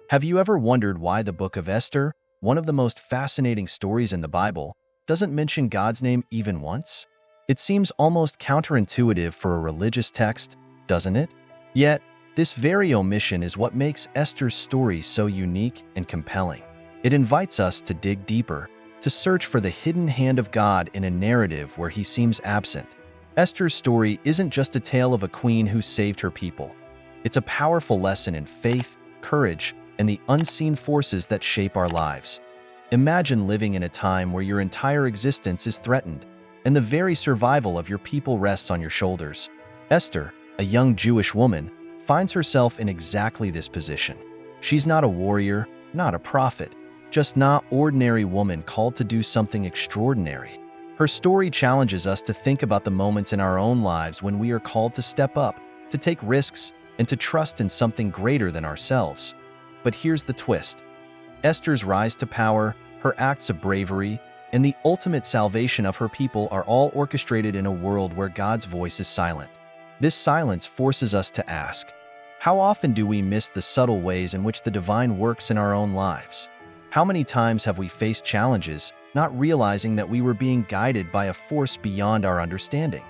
Have you ever wondered why the book of Esther, one of the most fascinating stories in the Bible, doesn't mention God's name even once? It seems almost counterintuitive for a religious text, doesn't it? Yet, this very omission is what makes Esther's story so unique and compelling. It invites us to dig deeper, to search for the hidden hand of God in a narrative where he seems absent. Esther's story isn't just a tale of a queen who saved her people. It's a powerful lesson in faith, courage, and the unseen forces that shape our lives. Imagine living in a time where your entire existence is threatened, and the very survival of your people rests on your shoulders. Esther, a young Jewish woman, finds herself in exactly this position. She's not a warrior, not a prophet, just an ordinary woman called to do something extraordinary. Her story challenges us to think about the moments in our own lives when we are called to step up, to take risks, and to trust in something greater than ourselves. But here's the twist. Esther's rise to power, her acts of bravery, and the ultimate salvation of her people are all orchestrated in a world where God's voice is silent. This silence forces us to ask, how often do we miss the subtle ways in which the divine works in our own lives? How many times have we faced challenges, not realizing that we were being guided by a force beyond our understanding?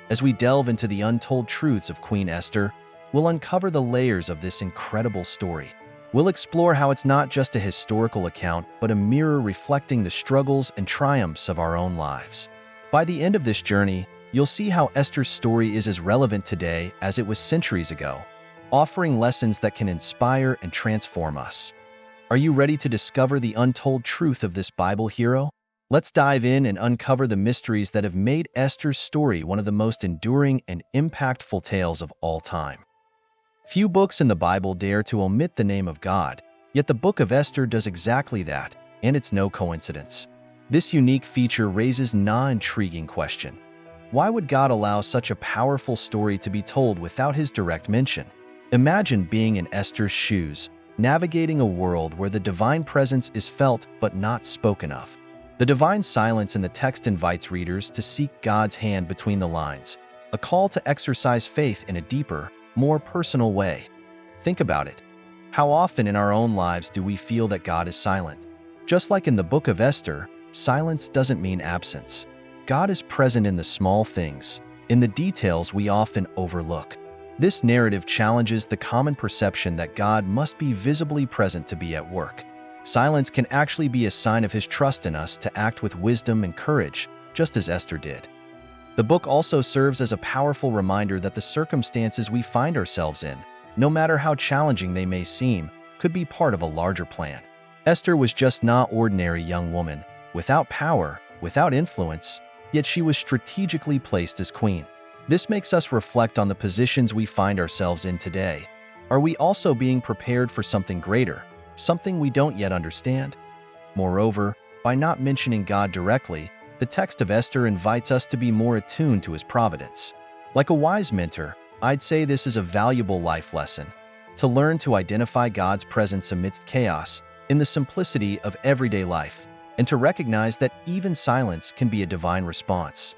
As we delve into the untold truths of Queen Esther, we'll uncover the layers of this incredible story. We'll explore how it's not just a historical account, but a mirror reflecting the struggles and triumphs of our own lives. By the end of this journey, you'll see how Esther's story is as relevant today as it was centuries ago, offering lessons that can inspire and transform us. Are you ready to discover the untold truth of this Bible hero? Let's dive in and uncover the mysteries that have made Esther's story one of the most enduring and impactful tales of all time. Few books in the Bible dare to omit the name of God, yet the book of Esther does exactly that, and it's no coincidence. This unique feature raises an intriguing question. Why would God allow such a powerful story to be told without his direct mention? Imagine being in Esther's shoes, navigating a world where the divine presence is felt but not spoken of. The divine silence in the text invites readers to seek God's hand between the lines, a call to exercise faith in a deeper, more personal way. Think about it. How often in our own lives do we feel that God is silent? Just like in the book of Esther, silence doesn't mean absence. God is present in the small things, in the details we often overlook. This narrative challenges the common perception that God must be visibly present to be at work. Silence can actually be a sign of his trust in us to act with wisdom and courage, just as Esther did. The book also serves as a powerful reminder that the circumstances we find ourselves in, no matter how challenging they may seem, could be part of a larger plan. Esther was just an ordinary young woman, without power, without influence, yet she was strategically placed as queen. This makes us reflect on the positions we find ourselves in today. Are we also being prepared for something greater, something we don't yet understand? Moreover, by not mentioning God directly, the text of Esther invites us to be more attuned to his providence. Like a wise mentor, I'd say this is a valuable life lesson, to learn to identify God's presence amidst chaos, in the simplicity of everyday life, and to recognize that even silence can be a divine response.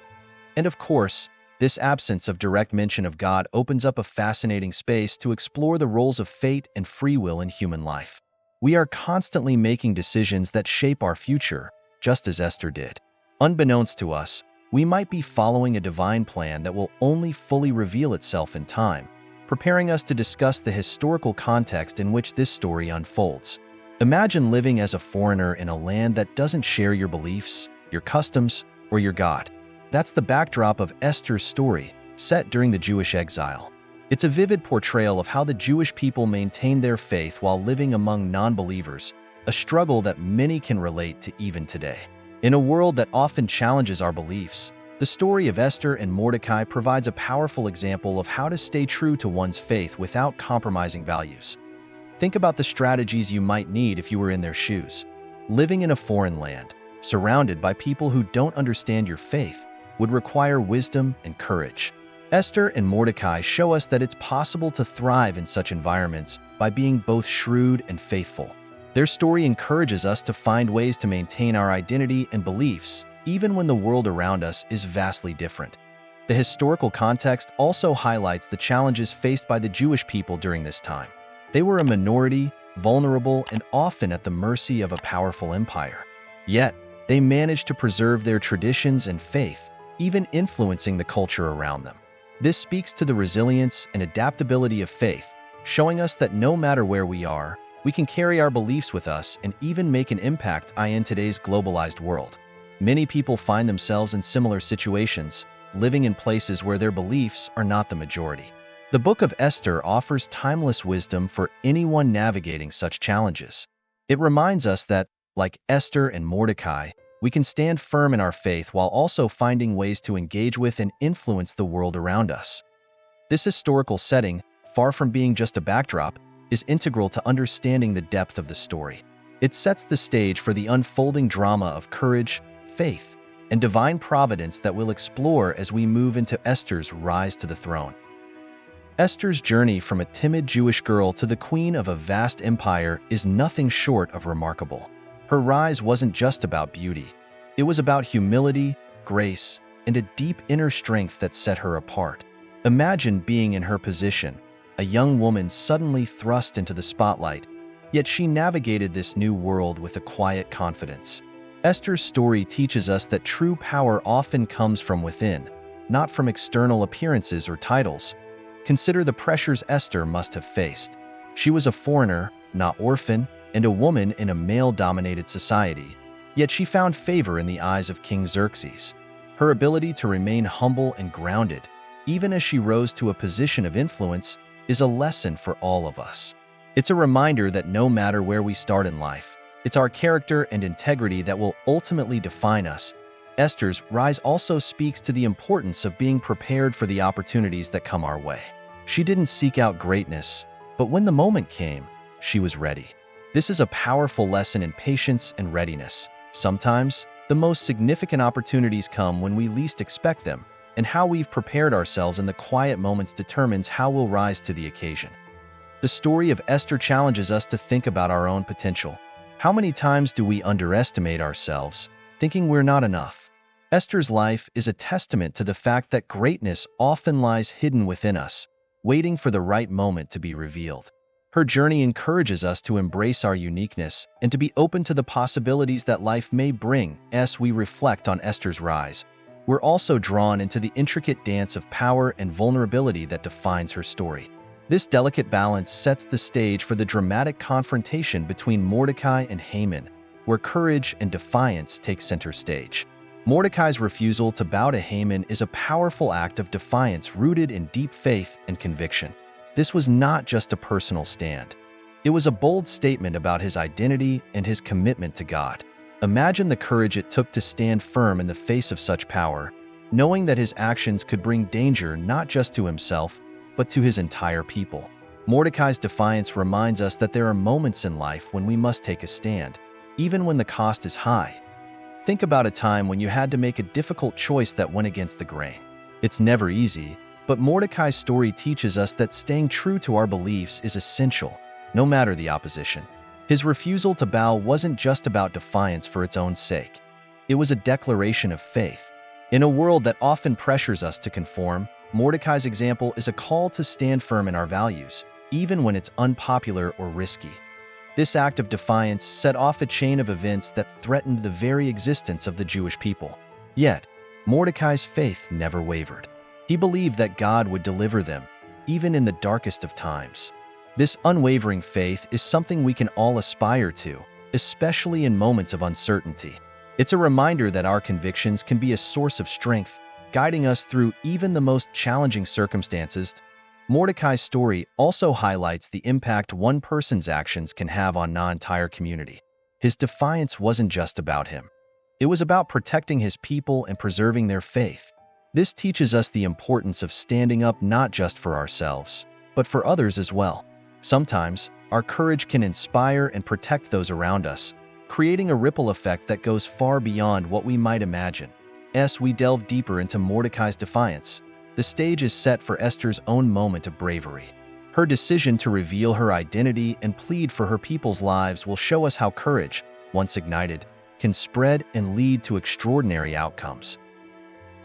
And of course, this absence of direct mention of God opens up a fascinating space to explore the roles of fate and free will in human life. We are constantly making decisions that shape our future, just as Esther did. Unbeknownst to us, we might be following a divine plan that will only fully reveal itself in time, preparing us to discuss the historical context in which this story unfolds. Imagine living as a foreigner in a land that doesn't share your beliefs, your customs, or your God. That's the backdrop of Esther's story, set during the Jewish exile. It's a vivid portrayal of how the Jewish people maintained their faith while living among non-believers, a struggle that many can relate to even today. In a world that often challenges our beliefs, the story of Esther and Mordecai provides a powerful example of how to stay true to one's faith without compromising values. Think about the strategies you might need if you were in their shoes. Living in a foreign land, surrounded by people who don't understand your faith, would require wisdom and courage. Esther and Mordecai show us that it's possible to thrive in such environments by being both shrewd and faithful. Their story encourages us to find ways to maintain our identity and beliefs, even when the world around us is vastly different. The historical context also highlights the challenges faced by the Jewish people during this time. They were a minority, vulnerable, and often at the mercy of a powerful empire. Yet, they managed to preserve their traditions and faith, even influencing the culture around them. This speaks to the resilience and adaptability of faith, showing us that no matter where we are, we can carry our beliefs with us and even make an impact in today's globalized world. Many people find themselves in similar situations, living in places where their beliefs are not the majority. The Book of Esther offers timeless wisdom for anyone navigating such challenges. It reminds us that, like Esther and Mordecai, we can stand firm in our faith while also finding ways to engage with and influence the world around us. This historical setting, far from being just a backdrop, is integral to understanding the depth of the story. It sets the stage for the unfolding drama of courage, faith, and divine providence that we'll explore as we move into Esther's rise to the throne. Esther's journey from a timid Jewish girl to the queen of a vast empire is nothing short of remarkable. Her rise wasn't just about beauty. It was about humility, grace, and a deep inner strength that set her apart. Imagine being in her position, a young woman suddenly thrust into the spotlight, yet she navigated this new world with a quiet confidence. Esther's story teaches us that true power often comes from within, not from external appearances or titles. Consider the pressures Esther must have faced. She was a foreigner, not orphan, and a woman in a male-dominated society, yet she found favor in the eyes of King Xerxes. Her ability to remain humble and grounded, even as she rose to a position of influence, is a lesson for all of us. It's a reminder that no matter where we start in life, it's our character and integrity that will ultimately define us. Esther's rise also speaks to the importance of being prepared for the opportunities that come our way. She didn't seek out greatness, but when the moment came, she was ready. This is a powerful lesson in patience and readiness. Sometimes, the most significant opportunities come when we least expect them, and how we've prepared ourselves in the quiet moments determines how we'll rise to the occasion. The story of Esther challenges us to think about our own potential. How many times do we underestimate ourselves, thinking we're not enough? Esther's life is a testament to the fact that greatness often lies hidden within us, waiting for the right moment to be revealed. Her journey encourages us to embrace our uniqueness and to be open to the possibilities that life may bring. As we reflect on Esther's rise, we're also drawn into the intricate dance of power and vulnerability that defines her story. This delicate balance sets the stage for the dramatic confrontation between Mordecai and Haman, where courage and defiance take center stage. Mordecai's refusal to bow to Haman is a powerful act of defiance rooted in deep faith and conviction. This was not just a personal stand. It was a bold statement about his identity and his commitment to God. Imagine the courage it took to stand firm in the face of such power, knowing that his actions could bring danger not just to himself, but to his entire people. Mordecai's defiance reminds us that there are moments in life when we must take a stand, even when the cost is high. Think about a time when you had to make a difficult choice that went against the grain. It's never easy, but Mordecai's story teaches us that staying true to our beliefs is essential, no matter the opposition. His refusal to bow wasn't just about defiance for its own sake. It was a declaration of faith. In a world that often pressures us to conform, Mordecai's example is a call to stand firm in our values, even when it's unpopular or risky. This act of defiance set off a chain of events that threatened the very existence of the Jewish people. Yet, Mordecai's faith never wavered. He believed that God would deliver them, even in the darkest of times. This unwavering faith is something we can all aspire to, especially in moments of uncertainty. It's a reminder that our convictions can be a source of strength, guiding us through even the most challenging circumstances. Mordecai's story also highlights the impact one person's actions can have on an entire community. His defiance wasn't just about him. It was about protecting his people and preserving their faith. This teaches us the importance of standing up not just for ourselves, but for others as well. Sometimes, our courage can inspire and protect those around us, creating a ripple effect that goes far beyond what we might imagine. As we delve deeper into Mordecai's defiance, the stage is set for Esther's own moment of bravery. Her decision to reveal her identity and plead for her people's lives will show us how courage, once ignited, can spread and lead to extraordinary outcomes.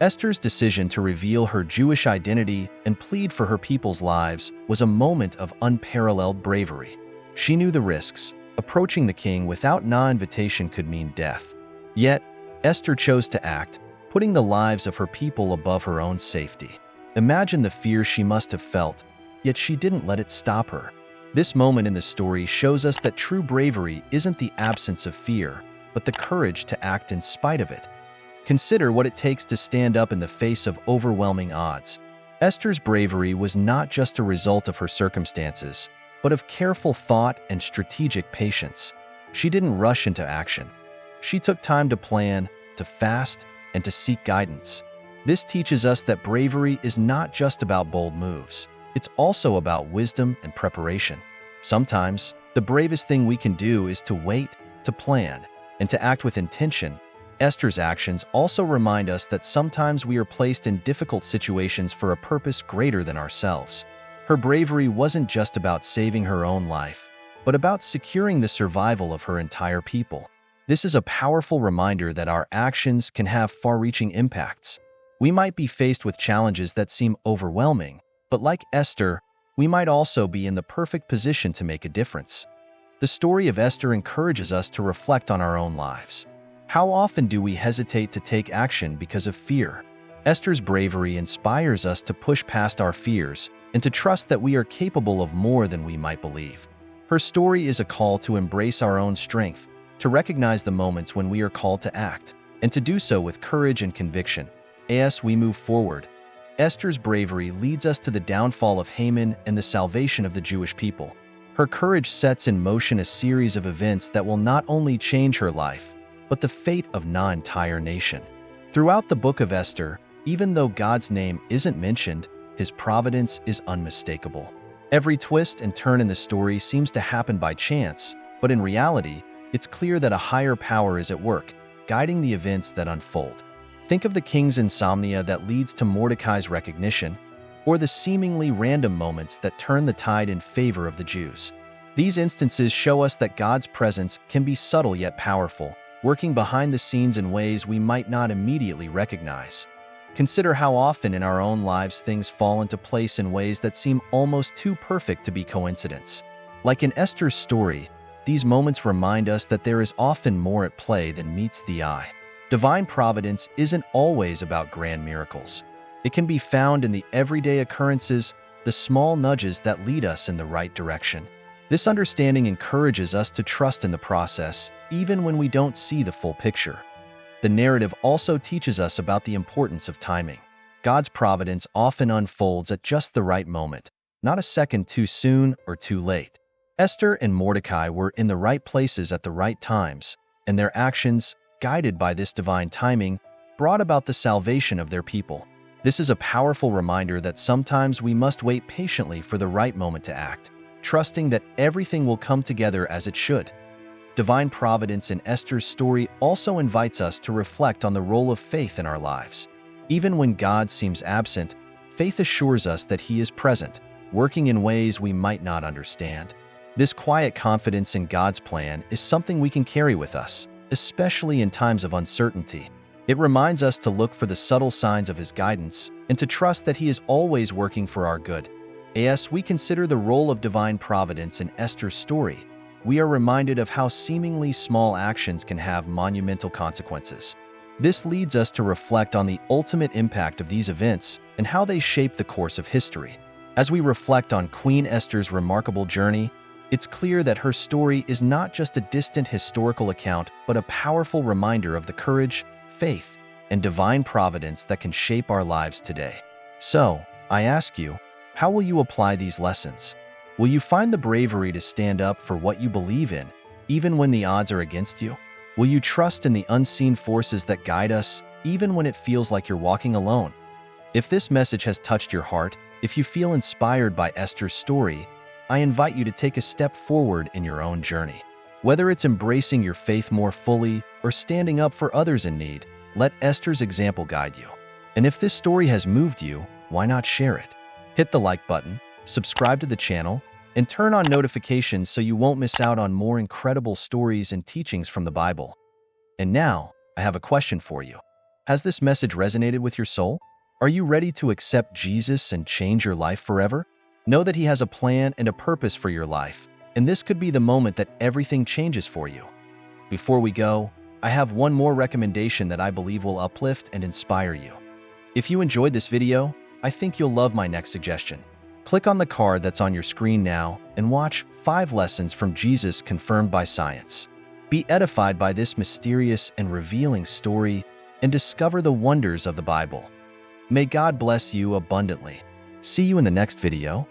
Esther's decision to reveal her Jewish identity and plead for her people's lives was a moment of unparalleled bravery. She knew the risks. Approaching the king without invitation could mean death. Yet, Esther chose to act, putting the lives of her people above her own safety. Imagine the fear she must have felt, yet she didn't let it stop her. This moment in the story shows us that true bravery isn't the absence of fear, but the courage to act in spite of it. Consider what it takes to stand up in the face of overwhelming odds. Esther's bravery was not just a result of her circumstances, but of careful thought and strategic patience. She didn't rush into action. She took time to plan, to fast, and to seek guidance. This teaches us that bravery is not just about bold moves. It's also about wisdom and preparation. Sometimes, the bravest thing we can do is to wait, to plan, and to act with intention. Esther's actions also remind us that sometimes we are placed in difficult situations for a purpose greater than ourselves. Her bravery wasn't just about saving her own life, but about securing the survival of her entire people. This is a powerful reminder that our actions can have far-reaching impacts. We might be faced with challenges that seem overwhelming, but like Esther, we might also be in the perfect position to make a difference. The story of Esther encourages us to reflect on our own lives. How often do we hesitate to take action because of fear? Esther's bravery inspires us to push past our fears and to trust that we are capable of more than we might believe. Her story is a call to embrace our own strength, to recognize the moments when we are called to act, and to do so with courage and conviction. As we move forward, Esther's bravery leads us to the downfall of Haman and the salvation of the Jewish people. Her courage sets in motion a series of events that will not only change her life, but the fate of an entire nation. Throughout the book of Esther, even though God's name isn't mentioned, his providence is unmistakable. Every twist and turn in the story seems to happen by chance, but in reality, it's clear that a higher power is at work, guiding the events that unfold. Think of the king's insomnia that leads to Mordecai's recognition, or the seemingly random moments that turn the tide in favor of the Jews. These instances show us that God's presence can be subtle yet powerful, working behind the scenes in ways we might not immediately recognize. Consider how often in our own lives things fall into place in ways that seem almost too perfect to be coincidence. Like in Esther's story, these moments remind us that there is often more at play than meets the eye. Divine providence isn't always about grand miracles. It can be found in the everyday occurrences, the small nudges that lead us in the right direction. This understanding encourages us to trust in the process, even when we don't see the full picture. The narrative also teaches us about the importance of timing. God's providence often unfolds at just the right moment, not a second too soon or too late. Esther and Mordecai were in the right places at the right times, and their actions, guided by this divine timing, brought about the salvation of their people. This is a powerful reminder that sometimes we must wait patiently for the right moment to act, trusting that everything will come together as it should. Divine providence in Esther's story also invites us to reflect on the role of faith in our lives. Even when God seems absent, faith assures us that He is present, working in ways we might not understand. This quiet confidence in God's plan is something we can carry with us, especially in times of uncertainty. It reminds us to look for the subtle signs of His guidance and to trust that He is always working for our good. As we consider the role of divine providence in Esther's story, we are reminded of how seemingly small actions can have monumental consequences. This leads us to reflect on the ultimate impact of these events and how they shape the course of history. As we reflect on Queen Esther's remarkable journey, it's clear that her story is not just a distant historical account, but a powerful reminder of the courage, faith, and divine providence that can shape our lives today. So, I ask you, how will you apply these lessons? Will you find the bravery to stand up for what you believe in, even when the odds are against you? Will you trust in the unseen forces that guide us, even when it feels like you're walking alone? If this message has touched your heart, if you feel inspired by Esther's story, I invite you to take a step forward in your own journey. Whether it's embracing your faith more fully or standing up for others in need, let Esther's example guide you. And if this story has moved you, why not share it? Hit the like button, subscribe to the channel, and turn on notifications so you won't miss out on more incredible stories and teachings from the Bible. And now, I have a question for you. Has this message resonated with your soul? Are you ready to accept Jesus and change your life forever? Know that He has a plan and a purpose for your life, And this could be the moment that everything changes for you. Before we go, I have one more recommendation that I believe will uplift and inspire you. If you enjoyed this video, I think you'll love my next suggestion. Click on the card that's on your screen now and watch 5 Lessons from Jesus Confirmed by Science. Be edified by this mysterious and revealing story and discover the wonders of the Bible. May God bless you abundantly. See you in the next video.